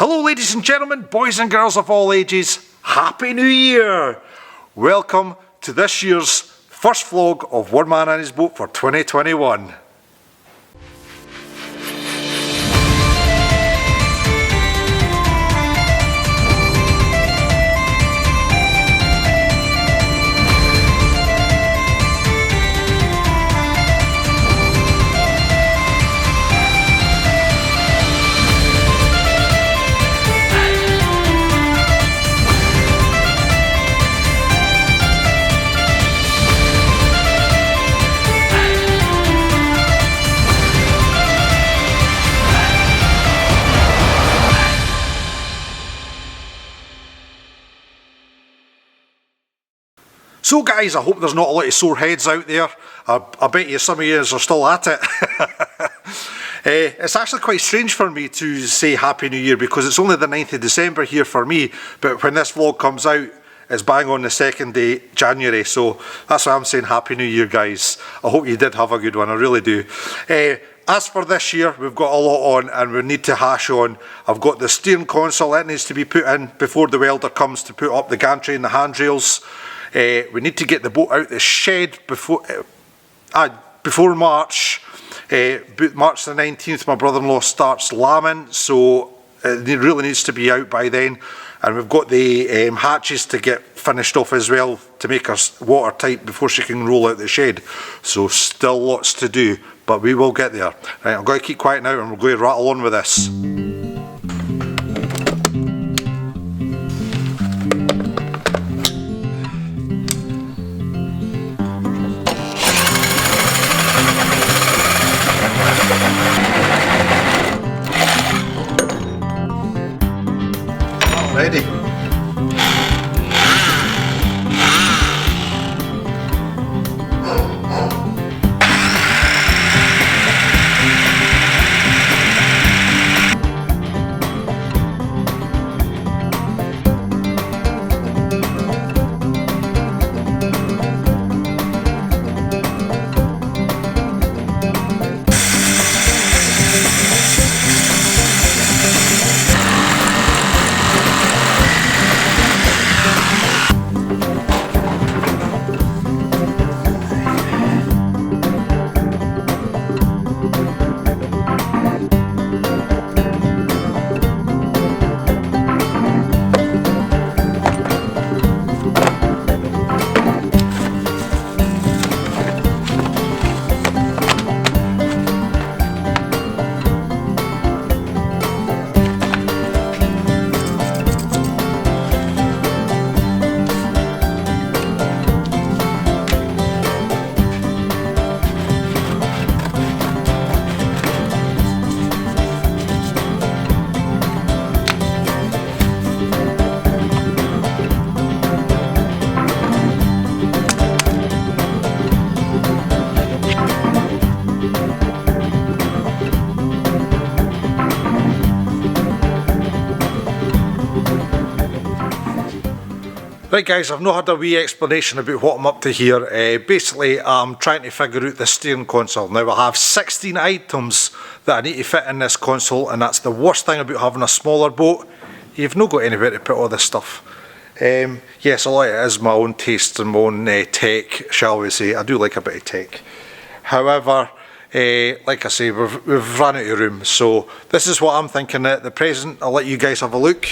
Hello ladies and gentlemen, boys and girls of all ages, Happy New Year! Welcome to this year's first vlog of One Man and His Boat for 2021. So guys, I hope there's not a lot of sore heads out there. I bet you some of you are still at it. It's actually quite strange for me to say Happy New Year because it's only the 9th of December here for me, but when this vlog comes out, it's bang on the 2nd of January, so that's why I'm saying Happy New Year, guys. I hope you did have a good one, I really do. As for this year, we've got a lot on and we need to hash on. I've got the steering console that needs to be put in before the welder comes to put up the gantry and the handrails. We need to get the boat out the shed before March. March the 19th, my brother-in-law starts lambing, so it really needs to be out by then. And we've got the hatches to get finished off as well to make her watertight before she can roll out the shed. So still lots to do, but we will get there. Right, I'm going to keep quiet now and we're going to rattle on with this. Ready. Right guys, I've not had a wee explanation about what I'm up to here. Basically, I'm trying to figure out the steering console. Now I have 16 items that I need to fit in this console, and that's the worst thing about having a smaller boat. You've not got anywhere to put all this stuff. Yes, a lot of it is my own taste and my own tech, shall we say. I do like a bit of tech. However, like I say, we've run out of room. So this is what I'm thinking at the present. I'll let you guys have a look.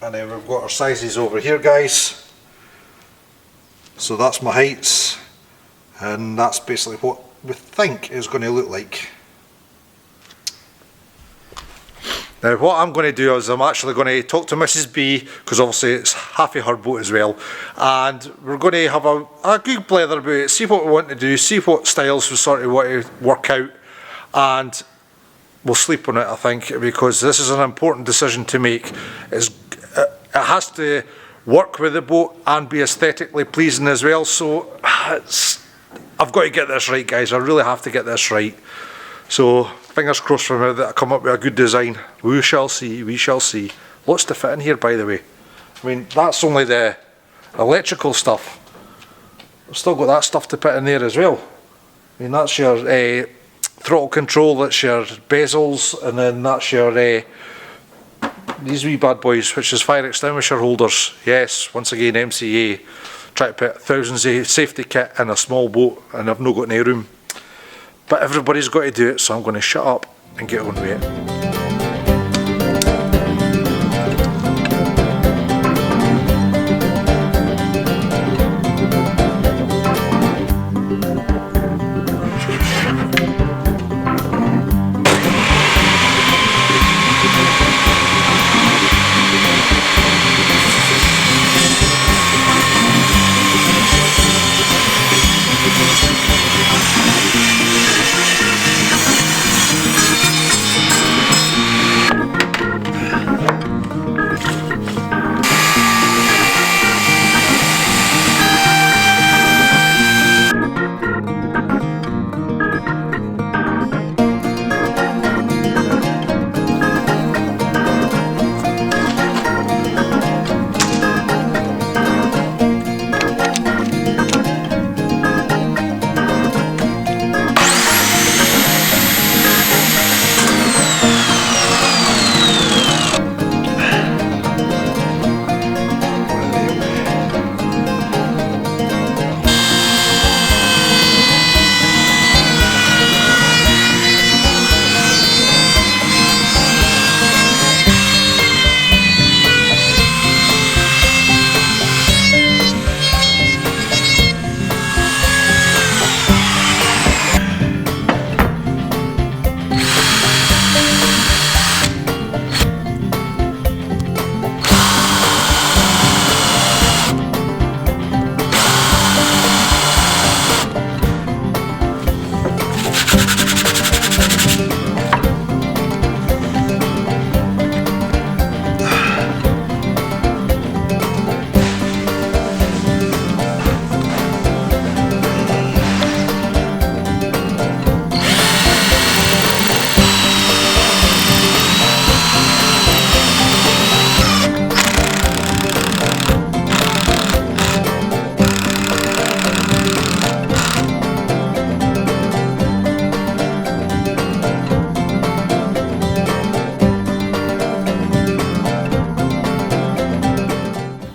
And then we've got our sizes over here, guys. So that's my heights, and that's basically what we think is going to look like. Now what I'm going to do is I'm actually going to talk to Mrs. B, because obviously it's half of her boat as well, and we're going to have a good blather about it, see what we want to do, see what styles we sort of want to work out, and we'll sleep on it, I think, because this is an important decision to make. It has to work with the boat and be aesthetically pleasing as well, so I've got to get this right, guys. I really have to get this right. So fingers crossed for me that I come up with a good design. We shall see, we shall see. Lots to fit in here, by the way. I mean, that's only the electrical stuff. I've still got that stuff to put in there as well. I mean, that's your throttle control, that's your bezels, and then that's your these wee bad boys, which is fire extinguisher holders. Yes, once again MCA, try to put thousands of safety kit in a small boat and I've not got any room. But everybody's got to do it, so I'm going to shut up and get on with it.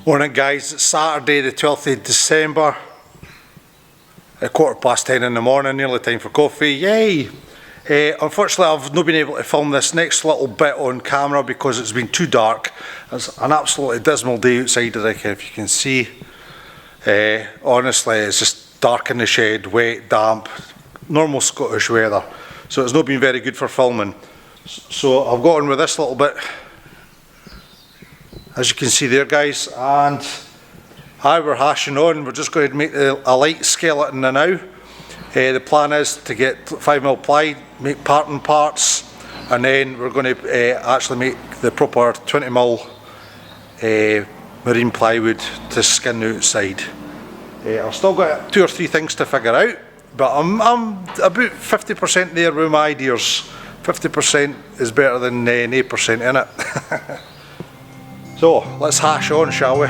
Morning guys, it's Saturday the 12th of December at 10:15 in the morning, nearly time for coffee, yay! Unfortunately I've not been able to film this next little bit on camera because it's been too dark. It's an absolutely dismal day outside, if you can see. Honestly, it's just dark in the shed, wet, damp, normal Scottish weather. So it's not been very good for filming. So I've got on with this little bit, as you can see there guys, and we're hashing on. We're just going to make a light skeleton now. The plan is to get 5mm ply, make parting parts, and then we're going to actually make the proper 20mm marine plywood to skin the outside. I've still got 2 or 3 things to figure out, but I'm about 50% there with my ideas. 50% is better than 8% in it. So let's hash on, shall we?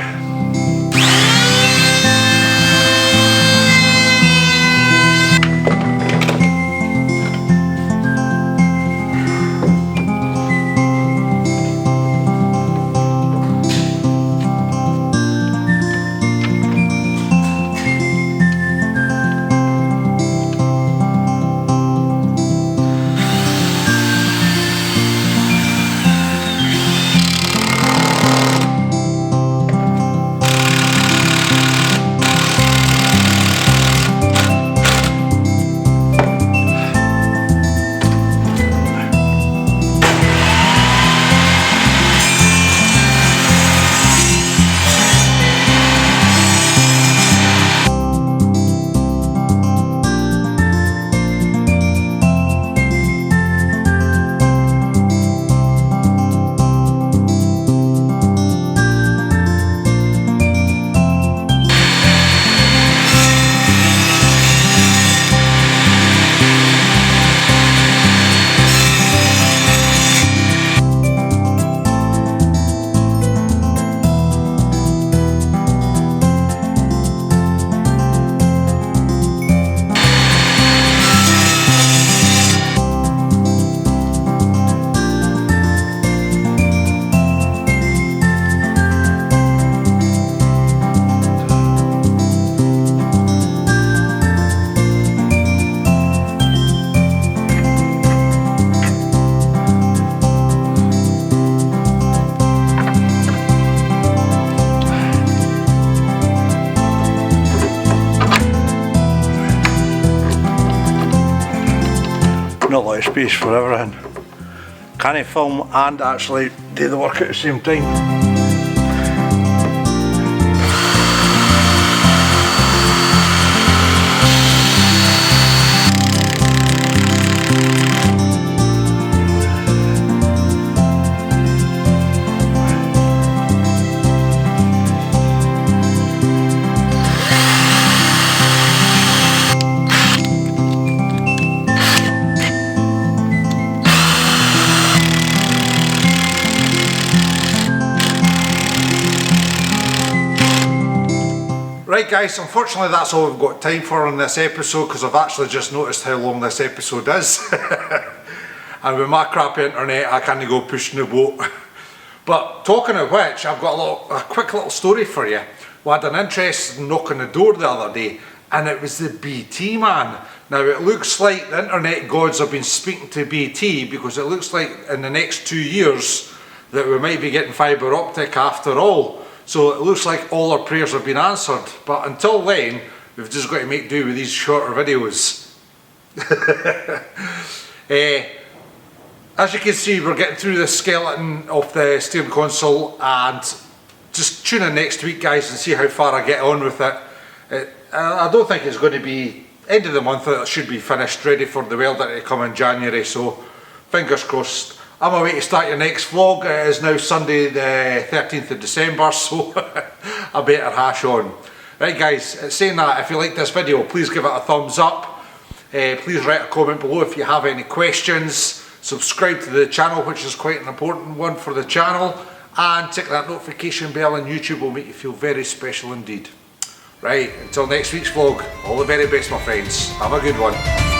a lot of space for everything. Can I film and actually do the work at the same time? Right guys, unfortunately that's all we've got time for in this episode, because I've actually just noticed how long this episode is. And with my crappy internet I can't go pushing the boat. But talking of which, I've got a quick little story for you. We had an interesting knock on the door the other day, and it was the BT man. Now it looks like the internet gods have been speaking to BT, because it looks like in the next 2 years that we might be getting fibre optic after all. So it looks like all our prayers have been answered, but until then, we've just got to make do with these shorter videos. As you can see, we're getting through the skeleton of the steering console, and just tune in next week guys and see how far I get on with it. I don't think it's going to be end of the month, it should be finished, ready for the welder to come in January, so fingers crossed. I'm away to start your next vlog. It is now Sunday the 13th of December, so I better hash on. Right guys, saying that, if you like this video, please give it a thumbs up. Please write a comment below if you have any questions. Subscribe to the channel, which is quite an important one for the channel. And tick that notification bell, and YouTube will make you feel very special indeed. Right, until next week's vlog, all the very best my friends. Have a good one.